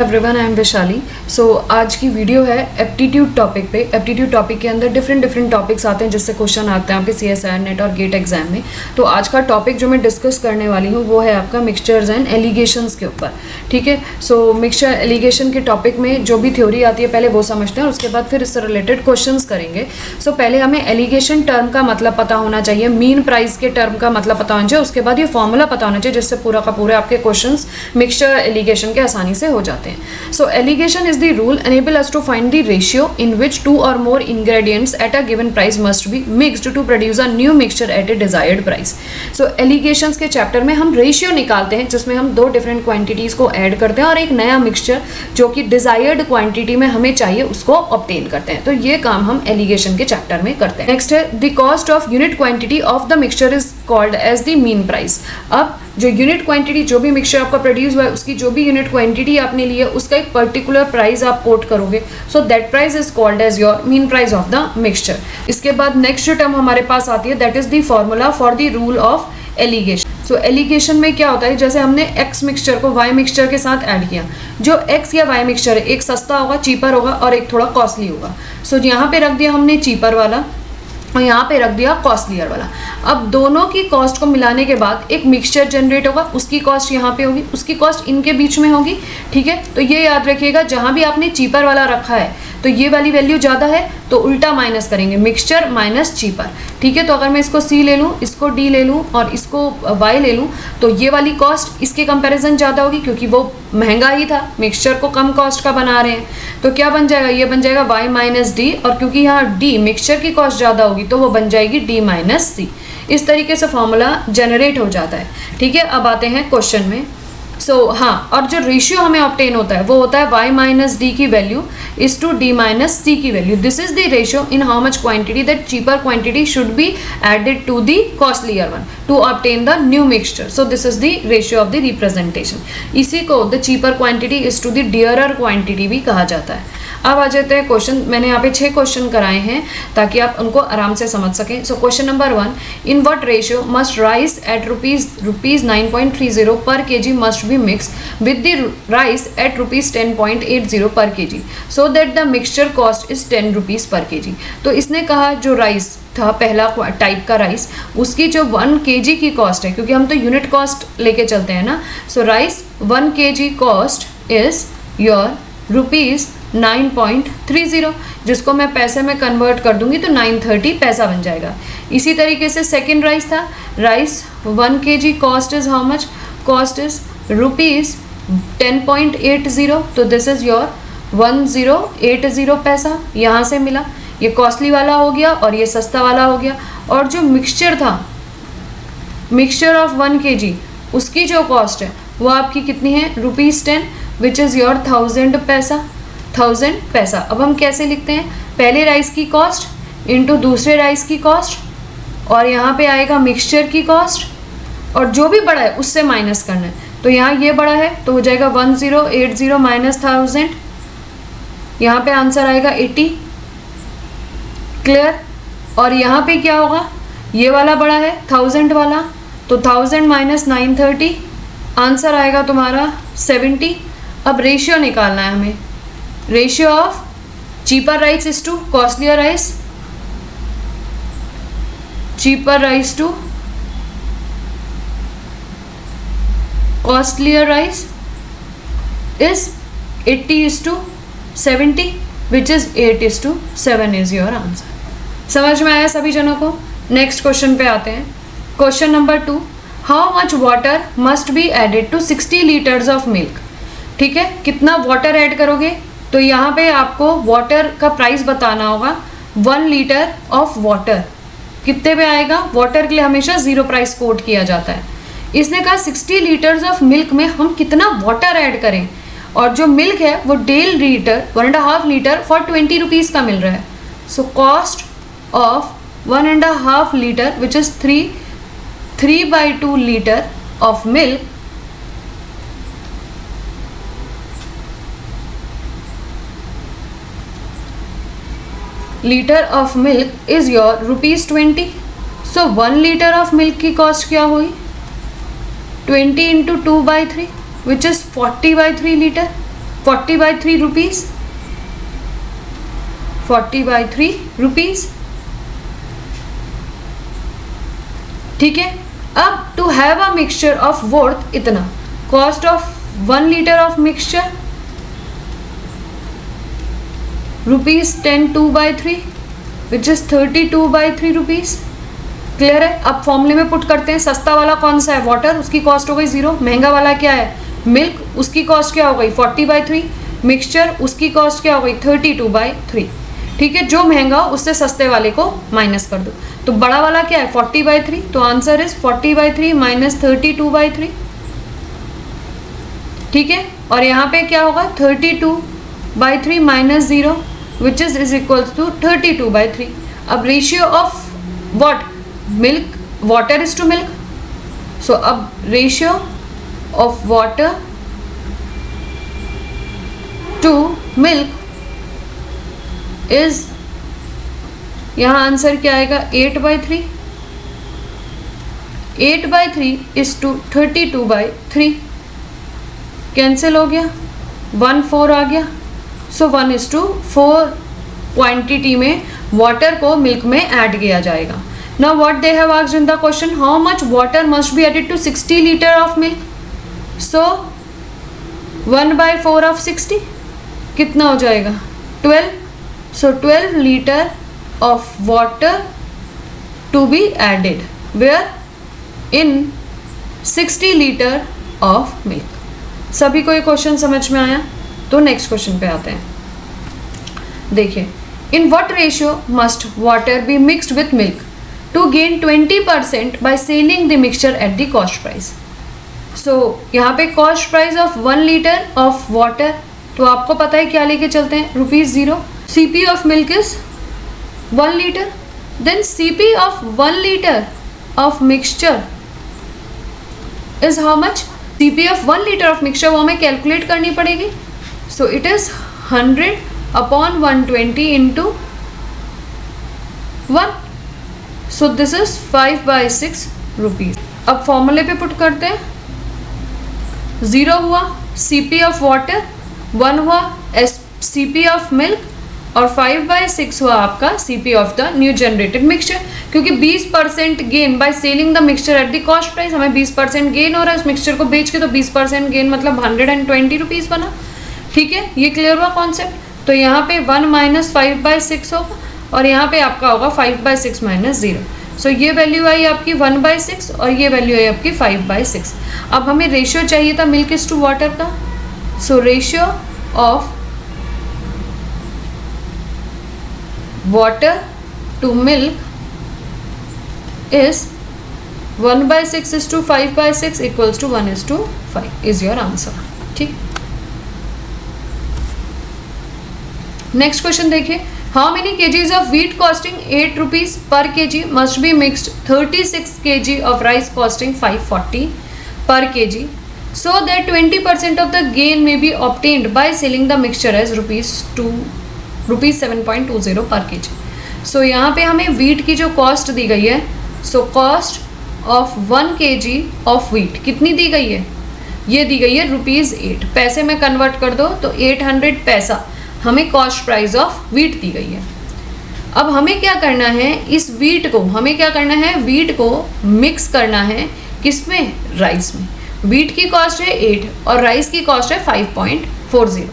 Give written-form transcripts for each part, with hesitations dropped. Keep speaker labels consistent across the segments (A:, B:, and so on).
A: Everyone, I am Vaishali. So आज की video है एप्टीट्यूड टॉपिक पे। एप्टीट्यूड टॉपिक के अंदर डिफरेंट टॉपिक्स आते हैं जिससे क्वेश्चन आते हैं आपके CSIR नेट और गेट एग्जाम में। तो आज का टॉपिक जो मैं डिस्कस करने वाली हूँ वो है आपका मिक्सचर्स एंड एलिगेशंस के ऊपर। ठीक है, सो मिक्सचर एलिगेशन के टॉपिक में जो भी थ्योरी आती है पहले वो समझते हैं और उसके बाद फिर इससे रिलेटेड क्वेश्चंस करेंगे। सो पहले हमें एलिगेशन टर्म का मतलब पता होना चाहिए, मीन प्राइस के टर्म का मतलब पता होना चाहिए, उसके बाद ये फॉर्मूला पता होना चाहिए जिससे पूरा का पूरा आपके क्वेश्चंस मिक्सचर एलिगेशन के आसानी से हो जाते हैं। So alligation is the rule enable us to find the ratio in which two or more ingredients at a given price must be mixed to produce a new mixture at a desired price. So alligations के chapter में हम ratio निकालते हैं जिसमें हम दो different quantities को add करते हैं और एक नया मिक्सचर जो कि डिजायर्ड क्वांटिटी में हमें चाहिए उसको ऑब्टेन करते हैं। तो ये काम हम एलिगेशन के चैप्टर में करते हैं। नेक्स्ट है the cost of unit quantity of the mixture is called as the mean price. अब जो यूनिट क्वांटिटी जो भी मिक्सचर आपका प्रोड्यूस हुआ है उसकी जो भी यूनिट क्वांटिटी आपने ली है उसका एक पर्टिकुलर प्राइस आप कोट करोगे। So that price is called as your mean price of the mixture. इसके बाद नेक्स्ट जो टर्म हमारे पास आती है that is the formula for the rule of alligation. So alligation में क्या होता है, जैसे हमने एक्स मिक्सचर को वाई मिक्सचर के साथ ऐड किया, जो एक्स या वाई मिक्सचर है एक सस्ता होगा, चीपर होगा और एक थोड़ा कॉस्टली होगा। सो यहाँ पे रख दिया हमने चीपर वाला और यहाँ पे रख दिया कॉस्टलियर वाला। अब दोनों की कॉस्ट को मिलाने के बाद एक मिक्सचर जनरेट होगा, उसकी कॉस्ट यहाँ पे होगी, उसकी कॉस्ट इनके बीच में होगी। ठीक है, तो ये याद रखिएगा जहाँ भी आपने चीपर वाला रखा है तो ये वाली वैल्यू ज़्यादा है तो उल्टा माइनस करेंगे, मिक्सचर माइनस चीपर। ठीक है, तो अगर मैं इसको C ले लूँ, इसको D ले लूँ और इसको Y ले लूँ तो ये वाली कॉस्ट इसके कंपैरिजन ज़्यादा होगी क्योंकि वो महंगा ही था, मिक्सचर को कम कॉस्ट का बना रहे हैं। तो क्या बन जाएगा, ये बन जाएगा Y माइनस D और क्योंकि यहाँ D मिक्सचर की कॉस्ट ज़्यादा होगी तो वो बन जाएगी D माइनस C। इस तरीके से फॉर्मूला जनरेट हो जाता है। ठीक है, अब आते हैं क्वेश्चन में। हाँ, और जो रेशियो हमें ऑब्टेन होता है वो होता है y माइनस डी की value is to d minus C की value. This is the ratio in how much quantity that cheaper quantity should be added to the costlier one to obtain the new mixture. So this is the ratio of the representation. इसी को the cheaper quantity is to the dearer quantity भी कहा जाता है। अब आ जाते हैं question. मैंने यहाँ पे 6 क्वेश्चन कराए हैं ताकि आप उनको आराम से समझ सकें। So question number 1, in what ratio must rice at rupees 9.30 per kg must be mix with the rice at rupees 10.80 per kg so that the mixture cost is 10 rupees per kg. तो इसने कहा जो rice था पहला type का rice उसकी जो 1 kg की कॉस्ट है, क्योंकि हम तो यूनिट कॉस्ट लेके चलते हैं ना। So rice 1 kg cost is your rupees 9.30, जिसको मैं पैसे में कन्वर्ट कर दूंगी तो 930 पैसा बन जाएगा। इसी तरीके से सेकेंड राइस था, rice 1 kg cost is how much, cost is rupees 10.80, तो दिस इज योर 1080 पैसा यहाँ से मिला। ये कॉस्टली वाला हो गया और ये सस्ता वाला हो गया। और जो मिक्सचर था, मिक्सचर ऑफ 1 kg उसकी जो कॉस्ट है वो आपकी कितनी है, रुपीज 10 विच इज़ योर 1000 पैसा, 1000 पैसा। अब हम कैसे लिखते हैं, पहले राइस की कॉस्ट इंटू दूसरे राइस की कॉस्ट और यहाँ पे आएगा मिक्सचर की कॉस्ट और जो भी बड़ा है उससे माइनस करना है। तो यहाँ ये बड़ा है तो हो जाएगा 1080 माइनस 1000, यहाँ पे आंसर आएगा 80। क्लियर। और यहाँ पे क्या होगा, ये वाला बड़ा है 1000 वाला तो 1000 माइनस 930, आंसर आएगा तुम्हारा 70। अब रेशियो निकालना है हमें, ratio of cheaper rice is to costlier rice, cheaper rice to costlier rice is 80 is to 70 which is 8 is to 7 is your answer। समझ में आया सभी जनों को। नेक्स्ट क्वेश्चन पे आते हैं। Question number 2, how much water must be added to 60 litres of milk. ठीक है, कितना वाटर ऐड करोगे, तो यहाँ पे आपको वाटर का प्राइस बताना होगा। 1 लीटर ऑफ वाटर कितने पे आएगा, वाटर के लिए हमेशा 0 प्राइस कोट किया जाता है। इसने कहा 60 लीटर्स ऑफ मिल्क में हम कितना वाटर ऐड करें, और जो मिल्क है वो 1.5 लीटर 1.5 लीटर फॉर 20 रुपीज़ का मिल रहा है। So cost of 1.5 litre which is 3/2 litre of milk litre of milk is your rupees 20। So 1 litre of milk की कॉस्ट क्या हुई, 20 into 2/3 which is 40/3 litre. 40/3 rupees, 40/3 rupees. ठीक है। अब to have a mixture of worth इतना, cost of 1 litre of mixture rupees 10 2/3 which is 32/3 rupees. Clear है। अब फॉर्मूले में पुट करते हैं। सस्ता वाला कौन सा है? वाटर, उसकी कॉस्ट हो गई 0। महंगा वाला क्या है? मिल्क, उसकी कॉस्ट क्या हो गई? 40/3। मिक्सचर, उसकी कॉस्ट क्या हो गई? 32/3। ठीक है। जो महंगा उससे सस्ते वाले को माइनस कर दो। तो बड़ा वाला क्या है? 40/3। तो आंसर इज 40/3 माइनस 32/3। ठीक है। और यहाँ पे क्या होगा? 32/3 minus 0 which is equals to 32/3। अब ratio of what? Milk, water is to milk. So अब ratio of water to milk is, यहाँ आंसर क्या आएगा? 8/3। 8/3 इज टू 32/3। कैंसिल हो गया, 1 4 आ गया। सो 1:4 क्वांटिटी में वाटर को मिल्क में ऐड किया जाएगा। Now what they have asked in the question, how much water must be added to 60 litre of milk. So 1/4 of 60 कितना हो जाएगा? 12। So 12 litre of water to be added where in 60 litre of milk. सभी को ये question समझ में आया? तो नेक्स्ट क्वेश्चन पे आते हैं। देखिए, in what ratio must water be mixed with milk to gain 20% by selling the mixture at the cost price. So यहाँ पे cost price of 1 litre of water, तो आपको पता है क्या लेके चलते हैं? ₹0। CP of milk is 1 litre, then CP of 1 litre of mixture is how much? CP of 1 litre of mixture वो हमें कैलकुलेट करनी पड़ेगी। So it is 100/120 into 1। So this is 5/6 rupees. अब फॉर्मूले पे पुट करते हैं। 0 हुआ CP ऑफ वाटर, 1 हुआ CP ऑफ मिल्क और 5/6 हुआ आपका CP of the new generated mixture. क्योंकि 20% gain by selling the mixture at the cost price, हमें 20% गेन हो रहा है उस मिक्सचर को बेच के, तो 20% गेन मतलब 120 रुपीज़ बना। ठीक है, ये क्लियर हुआ कॉन्सेप्ट। तो यहाँ पे 1 माइनस 5/6 होगा और यहाँ पे आपका होगा 5/6 माइनस 0। सो ये वैल्यू आई आपकी 1/6 और ये वैल्यू आई आपकी 5/6। अब हमें रेशियो चाहिए था मिल्क इज टू वाटर का। So ratio of water to milk is 1/6 is to 5/6 equals to 1:5 is your answer। ठीक। नेक्स्ट क्वेश्चन देखिए, how many kgs of wheat costing 8 rupees per kg must be mixed 36 kg of rice costing 540 per kg so that 20% of the gain may be obtained by selling the mixture as rupees 7.20 per kg। सो यहाँ पे हमें wheat की जो cost दी गई है, so cost of 1 kg of wheat कितनी दी गई है? ये दी गई है ₹8। पैसे में कन्वर्ट कर दो तो 800 पैसा हमें कॉस्ट प्राइस ऑफ व्हीट दी गई है। अब हमें क्या करना है? इस व्हीट को हमें क्या करना है? व्हीट को मिक्स करना है किसमें? राइस में। व्हीट की कॉस्ट है 8 और राइस की कॉस्ट है 5.40।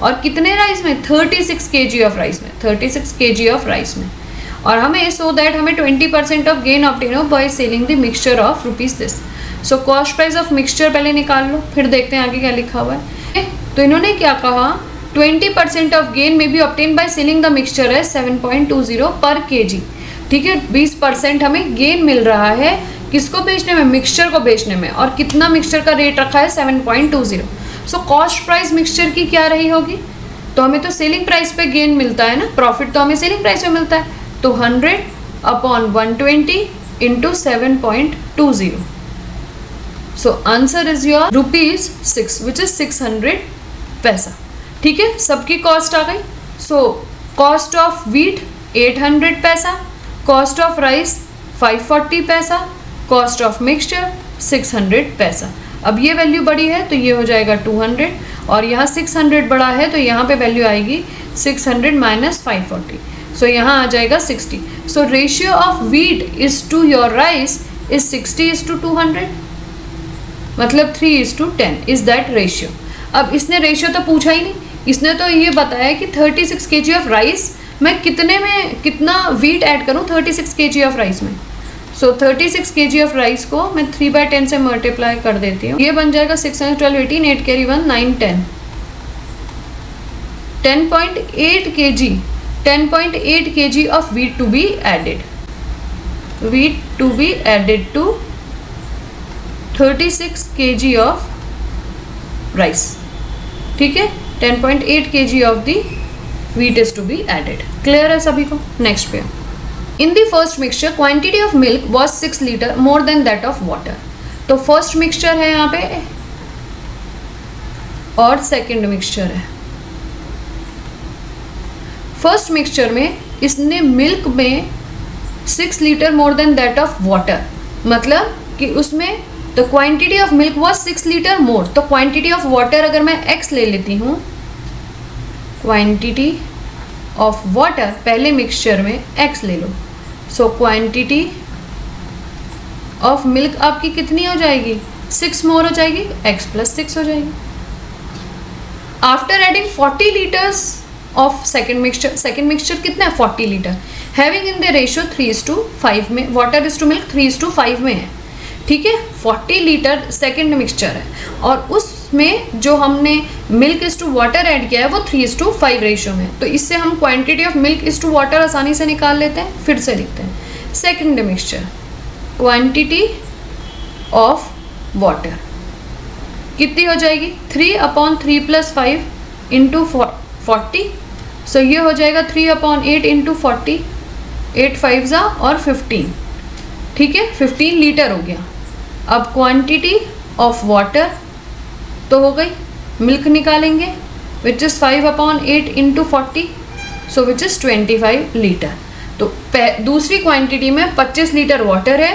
A: और कितने राइस में? 36 kg ऑफ राइस में, 36 kg ऑफ राइस में। और हमें सो दैट हमें 20% ऑफ गेन ऑब्टेन हो bye selling the mixture of rupees this. So cost price of mixture पहले निकाल लो, फिर देखते हैं आगे क्या लिखा हुआ है। तो इन्होंने क्या कहा? 20% ऑफ गेन में B obtain bye selling the mixture है 7.20 पर kg। ठीक है, 20% हमें गेन मिल रहा है किसको बेचने में? मिक्सचर को बेचने में। और कितना मिक्सचर का रेट रखा है? 7.20। सो कॉस्ट प्राइस मिक्सचर की क्या रही होगी? तो हमें तो सेलिंग प्राइस पे गेन मिलता है ना, प्रॉफिट तो हमें सेलिंग प्राइस पे मिलता है। तो 100/120 into 7.20। So answer is your ₹6 which is 600 पैसा। ठीक है, सबकी कॉस्ट आ गई। सो कॉस्ट ऑफ व्हीट 800 पैसा, कॉस्ट ऑफ राइस 540 पैसा, कॉस्ट ऑफ मिक्सचर 600 पैसा। अब ये वैल्यू बड़ी है तो ये हो जाएगा 200, और यहाँ 600 बड़ा है तो यहाँ पे वैल्यू आएगी 600 माइनस 540, सो यहाँ आ जाएगा 60. So ratio of wheat is to your rice is 60:200, मतलब 3:10 इज दैट रेशियो. अब इसने रेशियो तो पूछा ही नहीं, इसने तो ये बताया कि 36 kg ऑफ राइस मैं कितना व्हीट ऐड करूँ 36 kg ऑफ राइस में. सो 36 kg ऑफ राइस को मैं 3/10 से मल्टीप्लाई कर देती हूँ. ये बन जाएगा 6 12 18 8 carry 1 9 10 10.8 kg 10.8 kg of wheat to be added. Wheat to be added to 36 kg of rice. ठीक है, 10.8 kg of the wheat is to be added. Clear है सभी को? Next पे. In the first mixture, quantity of milk was 6 liter more than that of water. तो first mixture है यहाँ पे और second mixture है. फर्स्ट मिक्सचर में इसने मिल्क में 6 litre more than that of water, मतलब कि उसमें the quantity of milk was 6 litre more. तो क्वांटिटी ऑफ वाटर अगर मैं x ले लेती हूँ, क्वांटिटी ऑफ वाटर पहले मिक्सचर में x ले लो, सो क्वांटिटी ऑफ मिल्क आपकी कितनी हो जाएगी 6 मोर हो जाएगी, x + 6 हो जाएगी. After adding 40 litres of second mixture कितना है 40 litre, having in the ratio 3:5 में, वाटर इज टू मिल्क 3:5 में है. ठीक है, 40 लीटर सेकेंड मिक्सचर है और उसमें जो हमने milk is to water add किया है वो 3:5 रेशियो में. तो इससे हम quantity of milk is to water आसानी से निकाल लेते हैं. फिर से लिखते हैं second mixture, quantity of water कितनी हो जाएगी 3/3 + 5 इंटू 40. सो ये हो जाएगा 3/8 इंटू 40, 8 5 और 15. ठीक है, 15 लीटर हो गया. अब क्वांटिटी ऑफ वाटर तो हो गई, मिल्क निकालेंगे which is 5/8 into 40, so which is 25 litre. तो दूसरी क्वांटिटी में 25 लीटर वाटर है,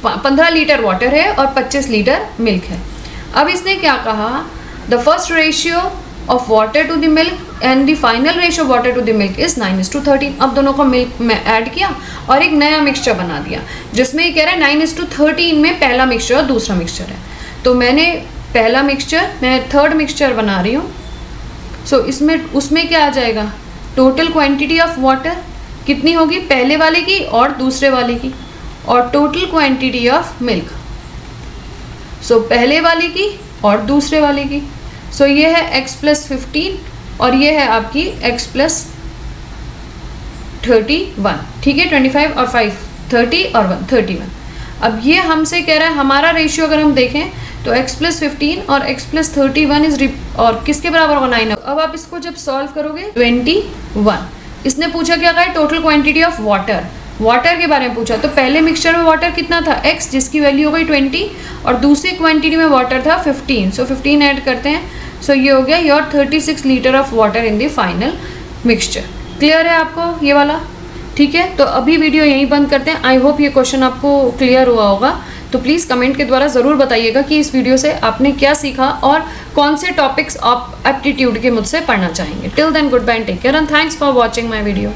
A: 15 लीटर वाटर है और 25 लीटर मिल्क है. अब इसने क्या कहा, the first ratio of water to the milk and the final ratio water to the milk is 9:13. अब दोनों को मिल्क में ऐड किया और एक नया मिक्सचर बना दिया जिसमें ये कह रहा है 9:13 में पहला मिक्सचर और दूसरा मिक्सचर है. तो मैंने पहला मिक्सचर, मैं थर्ड मिक्सचर बना रही हूँ. सो उसमें क्या आ जाएगा, टोटल क्वांटिटी ऑफ वाटर कितनी होगी पहले वाले की और दूसरे वाले की, और टोटल क्वांटिटी ऑफ मिल्क, सो पहले वाले की और दूसरे वाले की. सो ये है x + 15 और ये है आपकी x + 31. ठीक है, 25 और 5 30 और 1 31. अब ये हमसे कह रहा है हमारा रेशियो अगर हम देखें तो x + 15 और x + 31 इज और किसके बराबर होगा 9. अब आप इसको जब सॉल्व करोगे 21. इसने पूछा क्या है टोटल क्वांटिटी ऑफ वाटर के बारे में पूछा. तो पहले मिक्सचर में वाटर कितना था x, जिसकी वैल्यू हो गई 20, और दूसरी क्वांटिटी में वाटर था 15. सो 15 ऐड करते हैं. सो ये हो गया your 36 litre of water in the final mixture. Clear है आपको ये वाला? ठीक है, तो अभी वीडियो यहीं बंद करते हैं. आई होप ये क्वेश्चन आपको क्लियर हुआ होगा. तो प्लीज़ कमेंट के द्वारा ज़रूर बताइएगा कि इस वीडियो से आपने क्या सीखा और कौन से टॉपिक्स आप एप्टीट्यूड के मुझसे पढ़ना चाहेंगे. Till then good bye and take care and thanks for watching my video.